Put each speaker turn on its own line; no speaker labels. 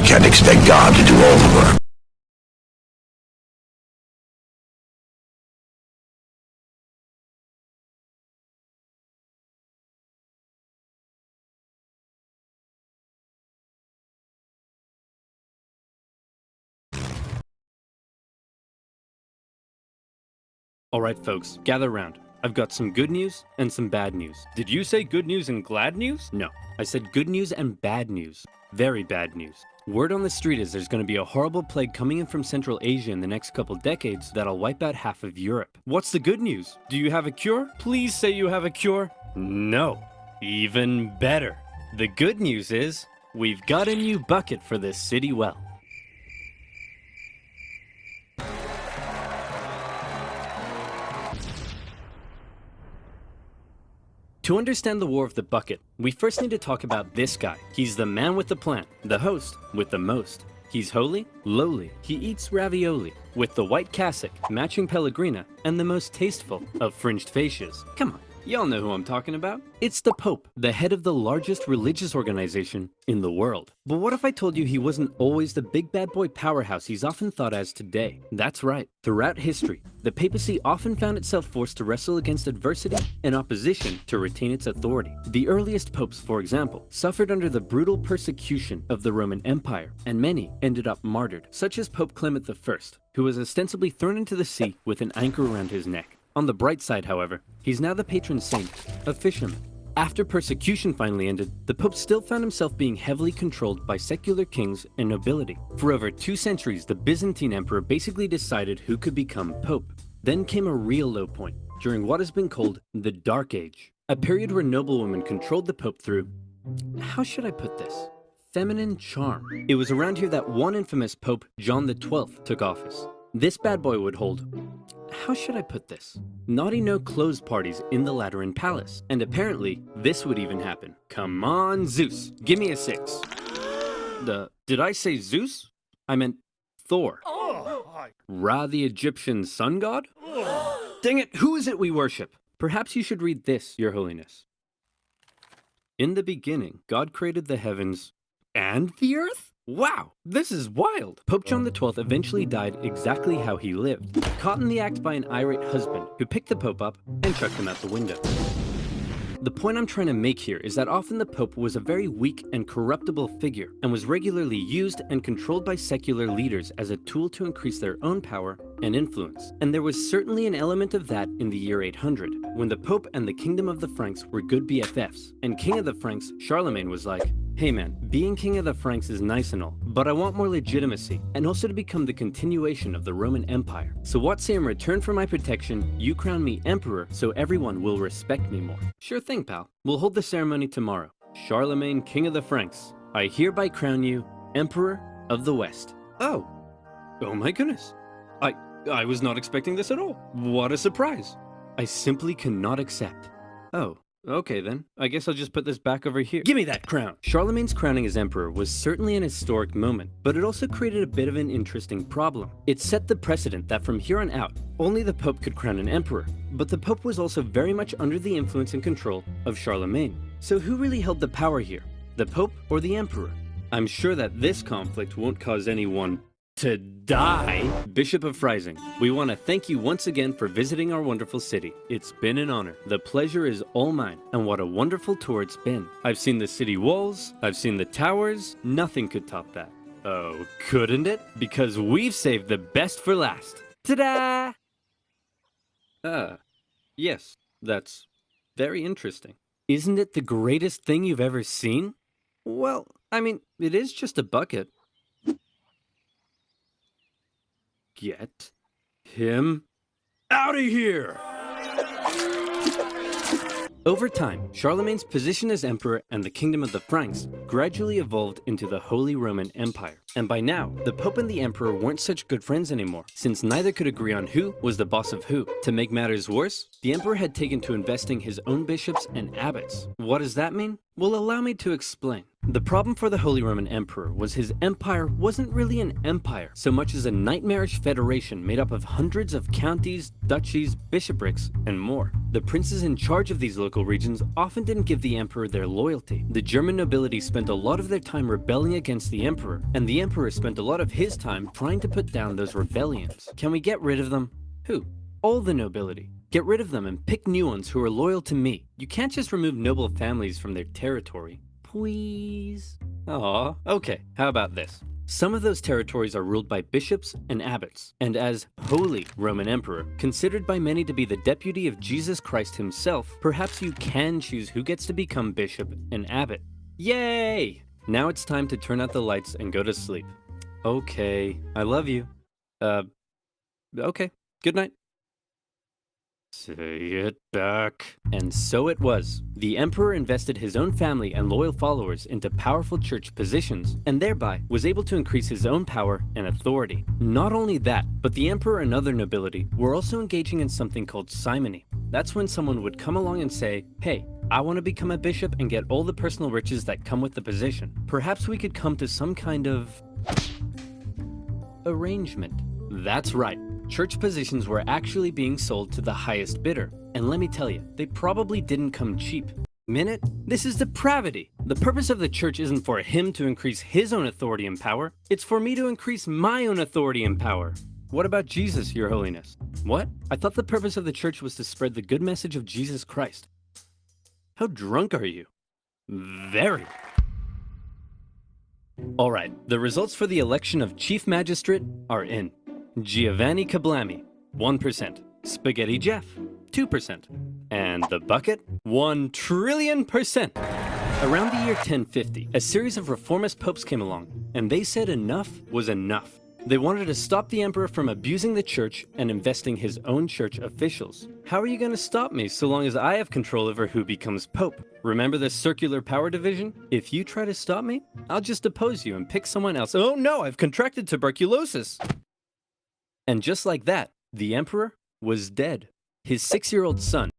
can't expect God to do all the work.
Alright folks, gather round. I've got some good news and some bad news. Did you say good news and glad news? No, I said good news and bad news. Very bad news. Word on the street is there's going to be a horrible plague coming in from Central Asia in the next couple decades that'll wipe out half of Europe. What's the good news? Do you have a cure? Please say you have a cure. No. Even better. The good news is, we've got a new bucket for this city well. To understand the War of the Bucket, we first need to talk about this guy. He's the man with the plan, the host with the most. He's holy, lowly, he eats ravioli, with the white cassock, matching pellegrina, and the most tasteful of fringed fascias. Come on, y'all know who I'm talking about. It's the Pope, the head of the largest religious organization in the world. But what if I told you he wasn't always the big bad boy powerhouse he's often thought as today? That's right. Throughout history, the papacy often found itself forced to wrestle against adversity and opposition to retain its authority. The earliest popes, for example, suffered under the brutal persecution of the Roman Empire, and many ended up martyred, such as Pope Clement I, who was ostensibly thrown into the sea with an anchor around his neck. On the bright side, however, he's now the patron saint of fishermen. After persecution finally ended, the Pope still found himself being heavily controlled by secular kings and nobility. For over 2 centuries, the Byzantine emperor basically decided who could become Pope. Then came a real low point, during what has been called the Dark Age, a period where noblewomen controlled the Pope through, how should I put this? Feminine charm. It was around here that one infamous Pope, John XII, took office. This bad boy would hold, how should I put this? Naughty no-clothes parties in the Lateran Palace. And apparently, this would even happen. Come on, Zeus, give me a 6. Did I say Zeus? I meant Thor. Ra, the Egyptian sun god? Dang it, who is it we worship? Perhaps you should read this, Your Holiness. In the beginning, God created the heavens and the earth? Wow, this is wild! Pope John XII eventually died exactly how he lived, caught in the act by an irate husband who picked the Pope up and chucked him out the window. The point I'm trying to make here is that often the Pope was a very weak and corruptible figure and was regularly used and controlled by secular leaders as a tool to increase their own power and influence. And there was certainly an element of that in the year 800, when the Pope and the Kingdom of the Franks were good BFFs, and King of the Franks, Charlemagne, was like, hey man, being King of the Franks is nice and all, but I want more legitimacy, and also to become the continuation of the Roman Empire. So what say in return for my protection, you crown me Emperor so everyone will respect me more? Sure thing, pal. We'll hold the ceremony tomorrow. Charlemagne, King of the Franks, I hereby crown you Emperor of the West. Oh my goodness. I was not expecting this at all. What a surprise. I simply cannot accept. Oh. Okay then, I guess I'll just put this back over here. Give me that crown! Charlemagne's crowning as emperor was certainly an historic moment, but it also created a bit of an interesting problem. It set the precedent that from here on out, only the Pope could crown an emperor, but the Pope was also very much under the influence and control of Charlemagne. So who really held the power here? The Pope or the Emperor? I'm sure that this conflict won't cause anyone to die. Bishop of Freising, we want to thank you once again for visiting our wonderful city. It's been an honor. The pleasure is all mine, and what a wonderful tour it's been. I've seen the city walls, I've seen the towers, nothing could top that. Oh, couldn't it? Because we've saved the best for last. Ta-da! Yes, that's very interesting. Isn't it the greatest thing you've ever seen? Well, I mean, it is just a bucket. Get him out of here! Over time, Charlemagne's position as emperor and the kingdom of the Franks gradually evolved into the Holy Roman Empire. And by now, the Pope and the Emperor weren't such good friends anymore, since neither could agree on who was the boss of who. To make matters worse, the Emperor had taken to investing his own bishops and abbots. What does that mean? Well, allow me to explain. The problem for the Holy Roman Emperor was his empire wasn't really an empire so much as a nightmarish federation made up of hundreds of counties, duchies, bishoprics, and more. The princes in charge of these local regions often didn't give the emperor their loyalty. The German nobility spent a lot of their time rebelling against the emperor, and the emperor spent a lot of his time trying to put down those rebellions. Can we get rid of them? Who? All the nobility. Get rid of them and pick new ones who are loyal to me. You can't just remove noble families from their territory. Please? Aw, okay, how about this? Some of those territories are ruled by bishops and abbots, and as Holy Roman Emperor, considered by many to be the deputy of Jesus Christ himself, perhaps you can choose who gets to become bishop and abbot. Yay! Now it's time to turn out the lights and go to sleep. Okay, I love you. Okay, good night. Say it back. And so it was. The emperor invested his own family and loyal followers into powerful church positions, and thereby was able to increase his own power and authority. Not only that, but the emperor and other nobility were also engaging in something called simony. That's when someone would come along and say, hey, I want to become a bishop and get all the personal riches that come with the position. Perhaps we could come to some kind of arrangement. That's right. Church positions were actually being sold to the highest bidder. And let me tell you, they probably didn't come cheap. Minute? This is depravity. The purpose of the church isn't for him to increase his own authority and power. It's for me to increase my own authority and power. What about Jesus, Your Holiness? What? I thought the purpose of the church was to spread the good message of Jesus Christ. How drunk are you? Very. All right, the results for the election of Chief Magistrate are in. Giovanni Kablami, 1%. Spaghetti Jeff, 2%. And the bucket, 1 trillion%. Around the year 1050, a series of reformist popes came along, and they said enough was enough. They wanted to stop the emperor from abusing the church and investing his own church officials. How are you going to stop me so long as I have control over who becomes pope? Remember the circular power division? If you try to stop me, I'll just depose you and pick someone else. Oh no, I've contracted tuberculosis. And just like that, the emperor was dead. His 6-year-old son,